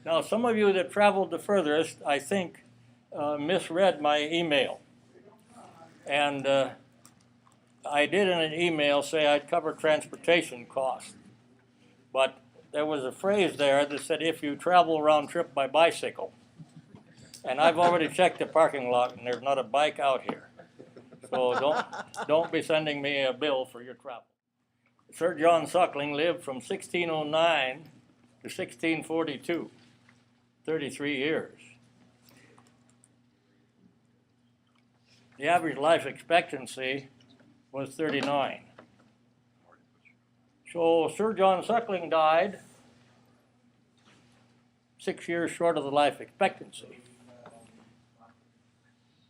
Now, some of you that traveled the furthest, I think, misread my email. And I did in an email say I'd cover transportation costs. But there was a phrase there that said, if you travel round trip by bicycle. And I've already checked the parking lot, and there's not a bike out here. So don't be sending me a bill for your travel. Sir John Suckling lived from 1609 to 1642, 33 years. The average life expectancy was 39. So Sir John Suckling died 6 years short of the life expectancy.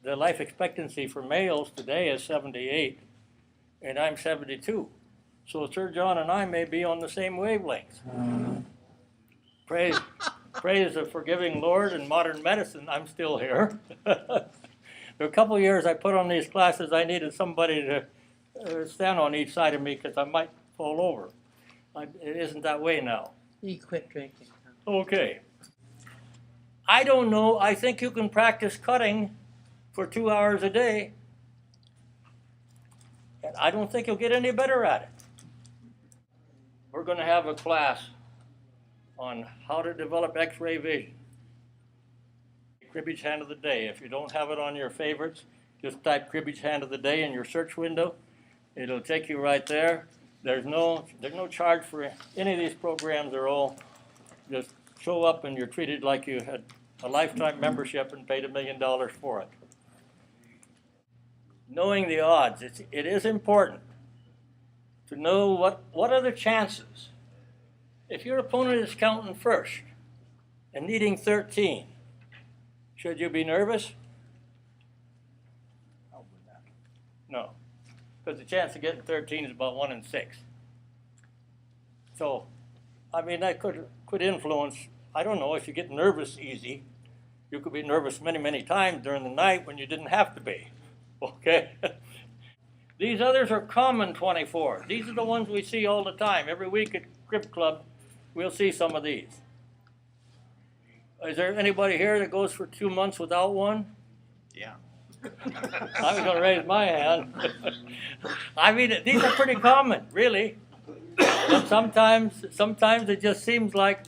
The life expectancy for males today is 78, and I'm 72. So Sir John and I may be on the same wavelength. Praise the forgiving Lord and modern medicine, I'm still here. For a couple of years I put on these classes, I needed somebody to stand on each side of me because I might fall over. It isn't that way now. You quit drinking. Okay. I don't know. I think you can practice cutting for 2 hours a day. And I don't think you'll get any better at it. We're going to have a class on how to develop X-ray vision. Cribbage hand of the day. If you don't have it on your favorites, just type cribbage hand of the day in your search window. It'll take you right there. There's no charge for any of these programs. They're all just show up and you're treated like you had a lifetime membership and paid $1 million for it. Knowing the odds, it is important to know what are the chances. If your opponent is counting first and needing 13, should you be nervous? No, because the chance of getting 13 is about 1 in 6. So, I mean, that could influence. I don't know, if you get nervous easy, you could be nervous many, many times during the night when you didn't have to be. Okay? These others are common 24. These are the ones we see all the time. Every week at Crib Club, we'll see some of these. Is there anybody here that goes for 2 months without one? Yeah. I was going to raise my hand. I mean, these are pretty common, really. But sometimes it just seems like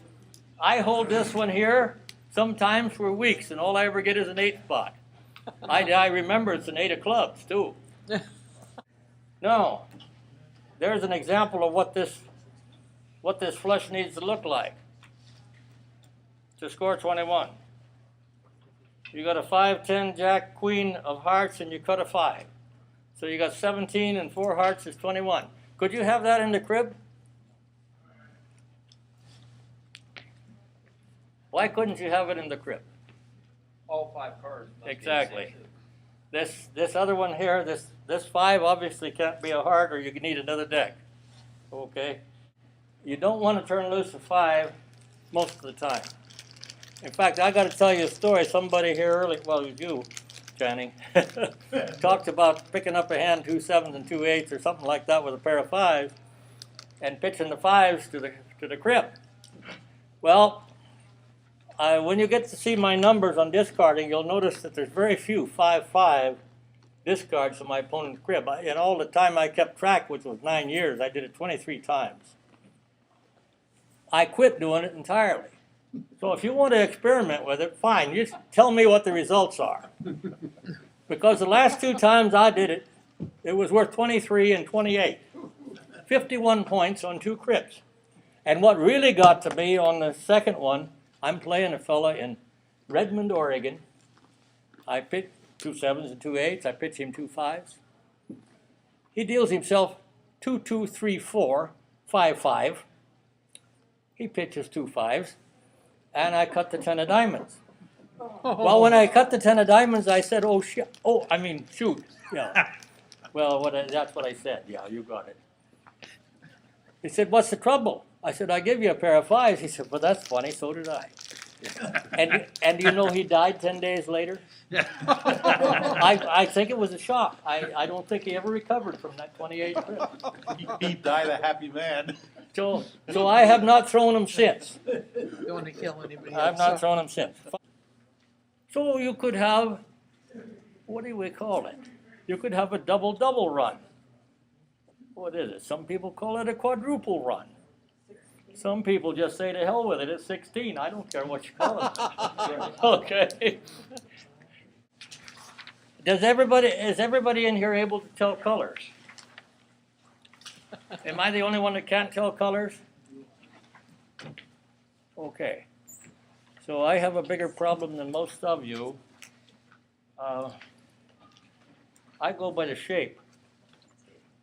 I hold this one here sometimes for weeks, and all I ever get is an 8 spot. I remember it's an 8 of clubs, too. No, there's an example of what this flush needs to look like to score 21. You got a 5, 10, Jack, Queen of hearts, and you cut a 5. So you got 17 and 4 hearts is 21. Could you have that in the crib? Why couldn't you have it in the crib? All 5 cards. Exactly. This other one here, this 5 obviously can't be a heart, or you need another deck. Okay? You don't want to turn loose a 5 most of the time. In fact, I got to tell you a story. Somebody here early, well, it was you, Channing, talked about picking up a hand 2 7s and 2 8s or something like that with a pair of 5s, and pitching the 5s to the crib. Well, when you get to see my numbers on discarding, you'll notice that there's very few 5-5 discards to my opponent's crib. In all the time I kept track, which was 9 years, I did it 23 times. I quit doing it entirely. So if you want to experiment with it, fine. You tell me what the results are. Because the last 2 times I did it, it was worth 23 and 28. 51 points on 2 cribs. And what really got to me on the second one, I'm playing a fella in Redmond, Oregon. I pitch 2 7s and 2 8s. I pitch him 2 5s. He deals himself 2 2 3 4 5 5. He pitches 2 5s. And I cut the 10 of diamonds. Well, when I cut the 10 of diamonds, I said, oh, shit. Oh, I mean, shoot. Yeah. Well, that's what I said. Yeah, you got it. He said, what's the trouble? I said, I give you a pair of 5s. He said, well, that's funny. So did I. And you know he died 10 days later? I think it was a shock. I don't think he ever recovered from that 28 trip. He died a happy man. So I have not thrown him since. Don't want to kill anybody else. I've not thrown him since. So you could have, what do we call it? You could have a double-double run. What is it? Some people call it a quadruple run. Some people just say to hell with it, it's 16. I don't care what you call it. Okay. Is everybody in here able to tell colors? Am I the only one that can't tell colors? Okay. So I have a bigger problem than most of you. I go by the shape.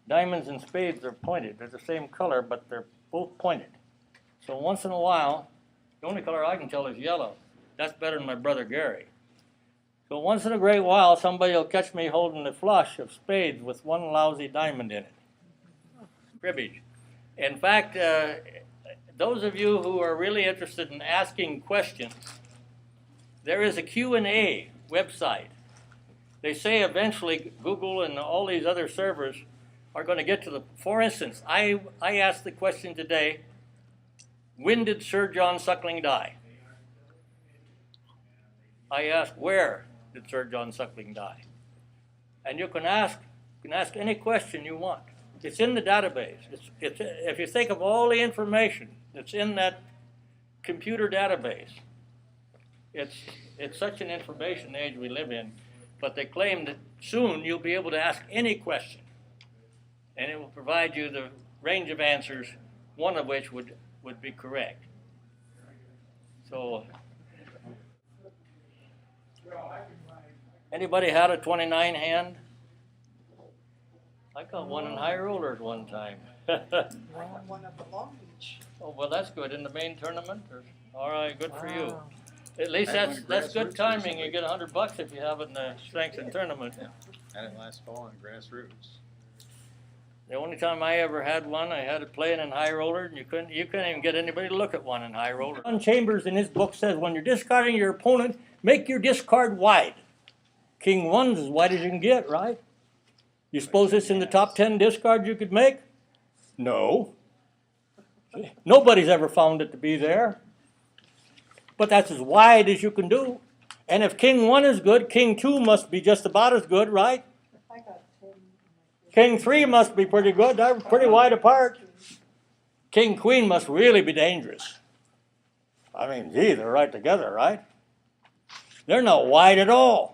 Diamonds and spades are pointed. They're the same color, but they're both pointed. So once in a while, the only color I can tell is yellow. That's better than my brother Gary. So once in a great while, somebody will catch me holding a flush of spades with one lousy diamond in it. Cribbage. In fact, those of you who are really interested in asking questions, there is a Q&A website. They say eventually Google and all these other servers are going to get to the, for instance, I asked the question today, when did Sir John Suckling die? I asked, where did Sir John Suckling die? And you can ask any question you want. It's in the database. It's if you think of all the information that's in that computer database, it's such an information age we live in, but they claim that soon you'll be able to ask any question, and it will provide you the range of answers, one of which would be correct. So, anybody had a 29 hand? I got one in high rollers one time. One of the Long Beach. Oh, well, that's good. In the main tournament? All right, good for you. Wow. At least I had one that's at good Grassroots timing. You recently. get $100 if you have it in the strength and tournament. Had it last fall on Grassroots. The only time I ever had one, I had it playing in high roller, and you couldn't even get anybody to look at one in high roller. John Chambers in his book says, when you're discarding your opponent, make your discard wide. King 1's as wide as you can get, right? You suppose it's in the top 10 discards you could make? No. Nobody's ever found it to be there. But that's as wide as you can do. And if King 1 is good, King 2 must be just about as good, right? I got 10. King 3 must be pretty good. They're pretty wide apart. King Queen must really be dangerous. I mean, gee, they're right together, right? They're not wide at all.